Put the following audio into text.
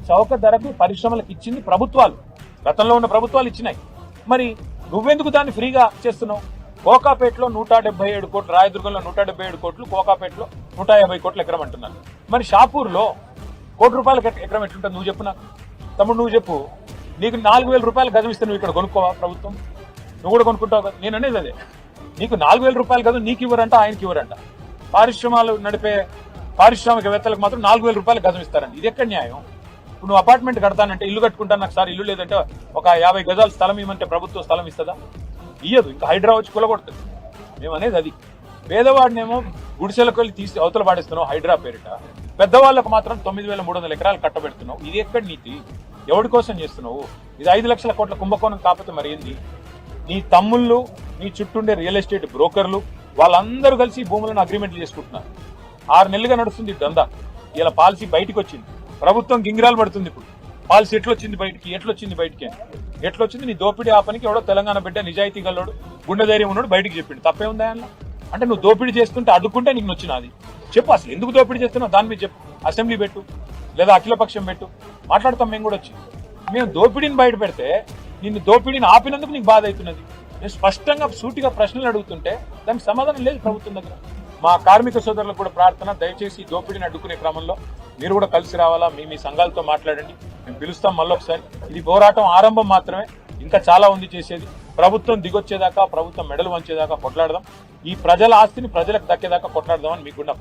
చౌక ధరకు పరిశ్రమలకు ఇచ్చింది ప్రభుత్వాలు, గతంలో ఉన్న ప్రభుత్వాలు ఇచ్చినాయి. మరి నువ్వెందుకు దాన్ని ఫ్రీగా చేస్తున్నావు? కోకాపేటలో 177 కోట్లు, రాయదుర్గంలో 177 కోట్లు, కోకాపేటలో 150 కోట్లు ఎకరం అంటున్నారు. మరి షాపూర్లో ₹1 కోటి ఎకరం ఎట్లుంటుంది నువ్వు చెప్పు నాకు. తమ్ముడు నువ్వు చెప్పు, నీకు 4,000 రూపాయలు గజం ఇస్తే నువ్వు ఇక్కడ కొనుక్కోవా? ప్రభుత్వం నువ్వు కూడా కొనుక్కుంటావు కదా. నేను అనేది అదే, నీకు 4,000 రూపాయలు గజం నీకు ఇవ్వరంట, ఆయనకి ఇవ్వరంట. పారిశ్రమాలు నడిపే పారిశ్రామికవేత్తలకు మాత్రం 4,000 రూపాయలు గజం ఇస్తారండి. ఇది ఎక్కడ న్యాయం? ఇప్పుడు నువ్వు అపార్ట్మెంట్ కడతానంటే, ఇల్లు కట్టుకుంటాను నాకు సార్ ఇల్లు లేదంటే ఒక 50 గజాలు స్థలం ఇవ్వమంటే ప్రభుత్వం స్థలం ఇస్తుందా? ఇయ్యదు. ఇంకా హైడ్రా వచ్చి కూలగొడుతుంది. మేము అనేది అది. పేదవాడినేమో గుడిసెలకు వెళ్ళి తీసి అవతల పాడేస్తున్నావు హైడ్రా పేరిట, పెద్దవాళ్ళకు మాత్రం 9,300 ఎకరాలు కట్టబెడుతున్నావు. ఇది ఎక్కడ నీతి? ఎవరి కోసం చేస్తున్నావు? ఇది 5 లక్షల కోట్ల కుంభకోణం కాకపోతే మరి ఏంది? నీ తమ్ముళ్ళు, నీ చుట్టూండే రియల్ ఎస్టేట్ బ్రోకర్లు వాళ్ళందరూ కలిసి భూములను అగ్రిమెంట్లు చేసుకుంటున్నారు. 6 నెలలుగా నడుస్తుంది దందా. ఇలా పాలసీ బయటకు వచ్చింది, ప్రభుత్వం గింగిరాలు పడుతుంది. ఇప్పుడు పాలసీ ఎట్లొచ్చింది బయటికి ఎట్లొచ్చింది? నీ దోపిడీ ఆపనికి ఎవడో తెలంగాణ బిడ్డ నిజాయితీ గల్లోడు గుండె ధైర్యం ఉన్నాడు బయటికి చెప్పిండు. తప్పే ఉందా అన్న? అంటే నువ్వు దోపిడీ చేస్తుంటే అడ్డుకుంటే నీకు నచ్చినది చెప్పు. అసలు ఎందుకు దోపిడీ చేస్తున్నావు దాని మీద చెప్పు. అసెంబ్లీ పెట్టు, లేదా అఖిలపక్షం పెట్టు, మాట్లాడతాం. మేము కూడా వచ్చి మేము దోపిడీని బయట పెడితే నిన్ను దోపిడీని ఆపినందుకు నీకు బాధ అవుతున్నది. నేను స్పష్టంగా సూటిగా ప్రశ్నలు అడుగుతుంటే దానికి సమాధానం లేదు ప్రభుత్వం దగ్గర. మా కార్మిక సోదరులకు కూడా ప్రార్థన, దయచేసి ఈ దోపిడీని అడ్డుకునే క్రమంలో మీరు కూడా కలిసి రావాలా, మీ సంఘాలతో మాట్లాడండి. మేము పిలుస్తాం మళ్ళొకసారి. ఇది పోరాటం ఆరంభం మాత్రమే, ఇంకా చాలా ఉంది చేసేది. ప్రభుత్వం దిగొచ్చేదాకా, ప్రభుత్వం మెడలు వంచేదాకా కొట్లాడదాం. ఈ ప్రజల ఆస్తిని ప్రజలకు దక్కేదాకా కొట్లాడదామని మీకు కూడా